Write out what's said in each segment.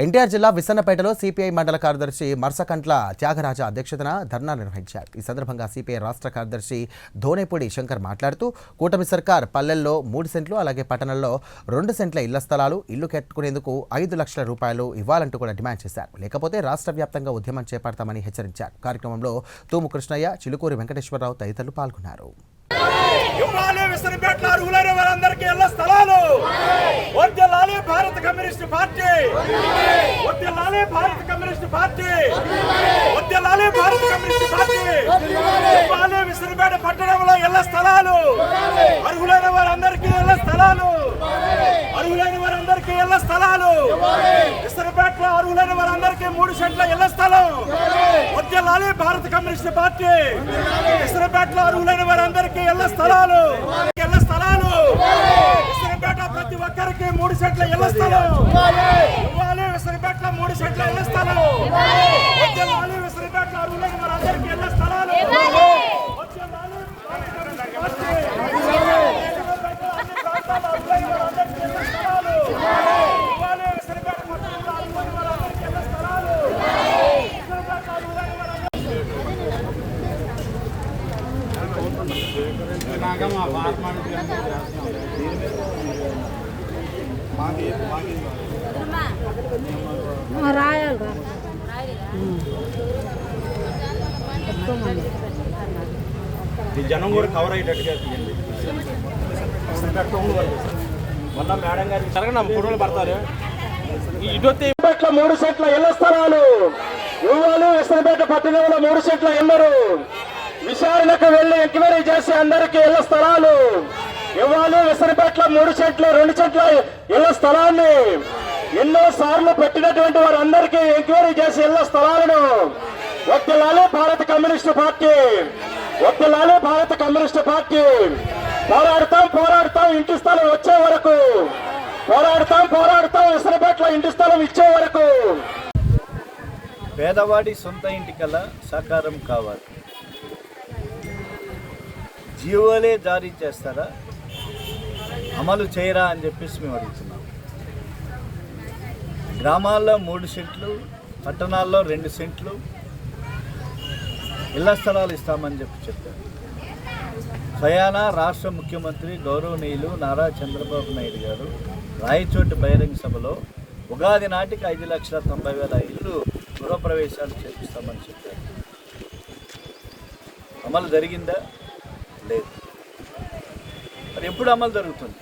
ఎన్టీఆర్ జిల్లా విసన్నపేటలో సిపిఐ మండల కార్యదర్శి మర్సకంట్ల త్యాగరాజ అధ్యక్షతన ధర్నా నిర్వహించారు. ఈ సందర్భంగా సిపిఐ రాష్ట్ర కార్యదర్శి ధోనేపూడి శంకర్ మాట్లాడుతూ కూటమి సర్కార్ పల్లెల్లో 3 సెంట్లు అలాగే పట్టణంలో 2 సెంట్ల ఇళ్ల స్థలాలు ఇల్లు కట్టుకునేందుకు 5 లక్షల రూపాయలు ఇవ్వాలంటూ కూడా డిమాండ్ చేశారు. లేకపోతే రాష్ట్ర వ్యాప్తంగా ఉద్యమం చేపడతామని హెచ్చరించారు. కార్యక్రమంలో తూము కృష్ణయ్య, చిలుకూరి వెంకటేశ్వరరావు తదితరులు పాల్గొన్నారు. భారత కమ్యూనిస్ట్ పార్టీ వద్దలాలే, భారత కమ్యూనిస్ట్ పార్టీ వద్దలాలే, భారత కమ్యూనిస్ట్ పార్టీ ఇవ్వాలి. విసనపేట పట్టణంలో ఇళ్ల స్థలాలు, అర్హులైన వారందరికీ ఇళ్ల స్థలాలు, అర్హులైన వారందరికీ ఇళ్ల స్థలాలు. విసనపేటలో అర్హులైన వారందరికీ 3 సెంట్ల ఇళ్ల స్థలం వద్దలాలే, భారత కమ్యూనిస్ట్ పార్టీ. విసనపేటలో అర్హులైన వారందరికీ ఇళ్ల స్థలాలు, ఇళ్ల స్థలాలు. విసనపేట ప్రతి ఒక్కరికి 3 సెంట్ల ఇళ్ల స్థలం ఇవ్వాలి. విసనపేటలో 3 సెంట్ల ఇళ్ల స్థలం వద్దలాలే. విసనపేటలో అర్హులైన వారందరికీ ఇళ్ల స్థలాలు జనం కూడా కవర్ అయ్యేటట్టుగా తీయండి. మొన్న మేడం గారు ఫోటోలు పడతారు. 3 సెంట్ల ఇళ్ల స్థలాలు ఇవ్వాలి. విసనపేట పట్టణంలో 3 సెంట్ల ఇళ్లరు విచారణకు వెళ్లి ఎంక్వైరీ చేసి అందరికీ ఇళ్ల స్థలాలు ఇవ్వాలి. విసనపేటలో 3 సెంట్ల 2 సెంట్ల ఇళ్ల స్థలాన్ని ఎన్నో సార్లు పెట్టినటువంటి వారందరికీ ఎంక్వైరీ చేసి ఇళ్ల స్థలాలను వద్దలాలే భారత కమ్యూనిస్ట్ పార్టీ, వద్దలాలే భారత కమ్యూనిస్ట్ పార్టీ. పోరాడతాం పోరాడతాం ఇంటి స్థలం వచ్చే వరకు, పోరాడతాం పోరాడతాం విసనపేటలో ఇంటి స్థలం ఇచ్చే వరకు. పేదవాడి సొంత ఇంటి కల్లా సాకారం కావాలి. జీవోలే జారీ చేస్తారా, అమలు చేయరా అని చెప్పేసి మేము అడుగుతున్నాం. గ్రామాల్లో 3 సెంట్లు, పట్టణాల్లో 2 సెంట్లు ఇళ్ల స్థలాలు ఇస్తామని చెప్పారు. స్వయానా రాష్ట్ర ముఖ్యమంత్రి గౌరవనీయులు నారా చంద్రబాబు నాయుడు గారు రాయచోటి బహిరంగ సభలో ఉగాది నాటికి 5,90,000 ఇళ్ళు గృహప్రవేశాలు చేపిస్తామని చెప్పారు. అమలు జరిగిందా? లేదు. మరి ఎప్పుడు అమలు జరుగుతుంది?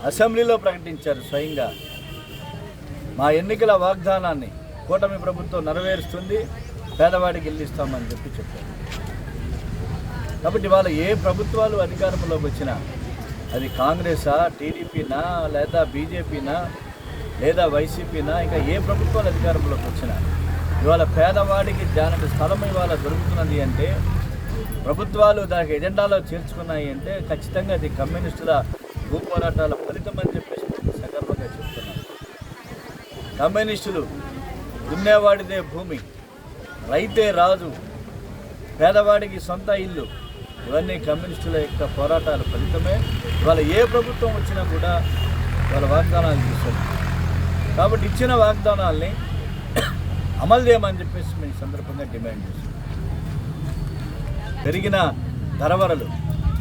అసెంబ్లీలో ప్రకటించారు స్వయంగా, మా ఎన్నికల వాగ్దానాన్ని కూటమి ప్రభుత్వం నెరవేరుస్తుంది, పేదవాడికి ఇల్లు ఇస్తామని చెప్పారు. కాబట్టి ఇవాళ ఏ ప్రభుత్వాలు అధికారంలోకి వచ్చినా, అది కాంగ్రెసా, టీడీపీనా, లేదా బీజేపీనా, లేదా వైసీపీనా, ఇంకా ఏ ప్రభుత్వాలు అధికారంలోకి వచ్చినా ఇవాళ పేదవాడికి జానటి స్థలం ఇవాళ దొరుకుతున్నది అంటే, ప్రభుత్వాలు దానికి ఎజెండాలో చేర్చుకున్నాయి అంటే ఖచ్చితంగా అది కమ్యూనిస్టుల భూ పోరాటాల ఫలితం అని చెప్పేసి సగర్వంగా చెప్తున్నారు. కమ్యూనిస్టులు దున్నేవాడిదే భూమి, రైతే రాజు, పేదవాడికి సొంత ఇల్లు, ఇవన్నీ కమ్యూనిస్టుల యొక్క పోరాటాల ఫలితమే. ఇవాళ ఏ ప్రభుత్వం వచ్చినా కూడా వాళ్ళ వాగ్దానాలు చేస్తారు. కాబట్టి ఇచ్చిన వాగ్దానాల్ని అమలు చేయమని చెప్పేసి మేము సందర్భంగా డిమాండ్ చేస్తాం. పెరిగిన ధరవరలు,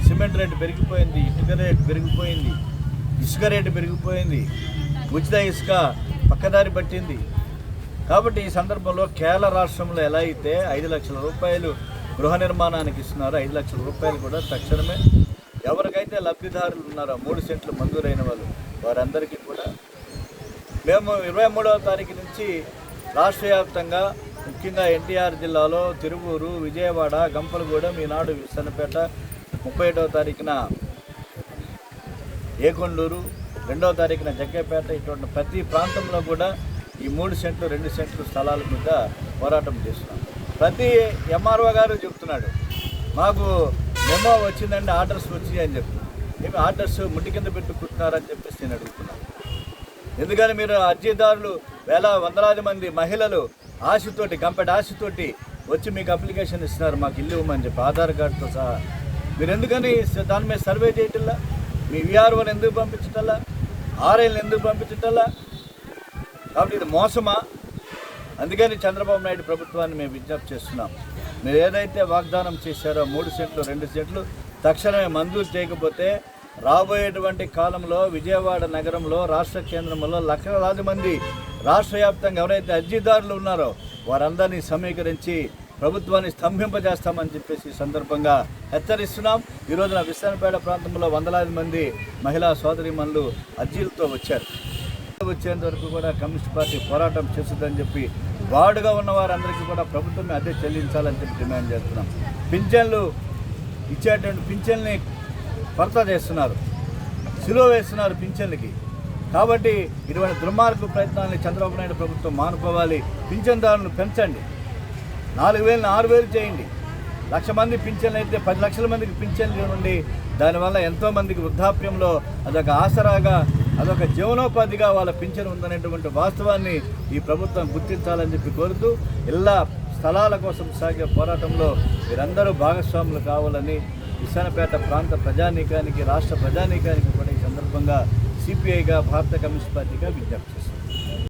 సిమెంట్ రేటు పెరిగిపోయింది, ఇటుక రేటు పెరిగిపోయింది, ఇసుక రేటు పెరిగిపోయింది, ఉచిత ఇసుక పక్కదారి పట్టింది. కాబట్టి ఈ సందర్భంలో కేరళ రాష్ట్రంలో ఎలా అయితే 5 లక్షల రూపాయలు గృహ నిర్మాణానికి ఇస్తున్నారో 5 లక్షల రూపాయలు కూడా తక్షణమే ఎవరికైతే లబ్ధిదారులు ఉన్నారో 3 సెంట్లు మంజూరైన వాళ్ళు వారందరికీ కూడా మేము 23వ తారీఖు నుంచి రాష్ట్ర వ్యాప్తంగా, ముఖ్యంగా ఎన్టీఆర్ జిల్లాలో తిరువూరు, విజయవాడ, గంపలగూడెం, ఈనాడు విసన్నపేట, 31వ తారీఖున ఏకొండూరు, 2వ తారీఖున జగ్గేపేట, ఇటువంటి ప్రతి ప్రాంతంలో కూడా ఈ 3 సెంట్లు 2 సెంట్లు స్థలాల మీద పోరాటం చేస్తున్నాం. ప్రతి ఎంఆర్ఓ గారు చెప్తున్నాడు, మాకు మెమో వచ్చిందండి, ఆర్డర్స్ వచ్చి అని చెప్తున్నాను. మేము ఆర్డర్స్ ముట్టి కింద పెట్టుకుంటున్నారని చెప్పేసి నేను అడుగుతున్నాను. ఎందుకని మీరు అర్జీదారులు వందలాది మంది మహిళలు ఆశతోటి, గంపెటి ఆశతోటి వచ్చి మీకు అప్లికేషన్ ఇస్తున్నారు, మాకు ఇల్లు ఇవ్వమని చెప్పి ఆధార్ కార్డుతో సహా. మీరు ఎందుకని దాని మీద సర్వే చేయటల్లా? మీ విఆర్ఓని ఎందుకు పంపించటల్లా? 6 ఏళ్ళు ఎందుకు పంపించటల్లా? కాబట్టి ఇది మోసమా? అందుకని చంద్రబాబు నాయుడు ప్రభుత్వాన్ని మేము విజ్ఞప్తి చేస్తున్నాం. మీరు ఏదైతే వాగ్దానం చేశారో 3 సెంట్లు 2 సెంట్లు తక్షణమే మంజూరు చేయకపోతే రాబోయేటువంటి కాలంలో విజయవాడ నగరంలో రాష్ట్ర కేంద్రంలో లక్షలాది మంది రాష్ట్ర వ్యాప్తంగా ఎవరైతే అర్జీదారులు ఉన్నారో వారందరినీ సమీకరించి ప్రభుత్వాన్ని స్తంభింపజేస్తామని చెప్పేసి ఈ సందర్భంగా హెచ్చరిస్తున్నాం. ఈ రోజున విశాఖపేట ప్రాంతంలో వందలాది మంది మహిళా సోదరీమణులు అర్జీలతో వచ్చేంత వరకు కూడా కమ్యూనిస్ట్ పార్టీ పోరాటం చేస్తుందని చెప్పి వార్డుగా ఉన్న వారందరికీ కూడా ప్రభుత్వమే అదే చెల్లించాలని చెప్పి డిమాండ్ చేస్తున్నాం. పింఛన్లు ఇచ్చేటువంటి పింఛన్ని కొరత చేస్తున్నారు, సిలువ వేస్తున్నారు పింఛన్లకి. కాబట్టి ఇటువంటి దుర్మార్గ ప్రయత్నాన్ని చంద్రబాబు నాయుడు ప్రభుత్వం మానుకోవాలి. పింఛన్దారులను పెంచండి, 4,000 6,000 చేయండి. 1,00,000 మంది పింఛన్లు అయితే 10 లక్షల మందికి పింఛన్లు ఇవ్వండి. దానివల్ల ఎంతోమందికి వృద్ధాప్యంలో అదొక ఆసరాగా, అదొక జీవనోపాధిగా వాళ్ళ పింఛన్ ఉందనేటువంటి వాస్తవాన్ని ఈ ప్రభుత్వం గుర్తించాలని చెప్పి కోరుతూ ఇళ్ల స్థలాల కోసం సాగే పోరాటంలో మీరందరూ భాగస్వాములు కావాలని విశాఖపేట ప్రాంత ప్రజానీకానికి, రాష్ట్ర ప్రజానీకానికి కూడా ఈ సందర్భంగా సిపిఐగా భారత కమ్యూనిస్ట్ పార్టీగా విజ్ఞప్తి చేస్తున్నాం.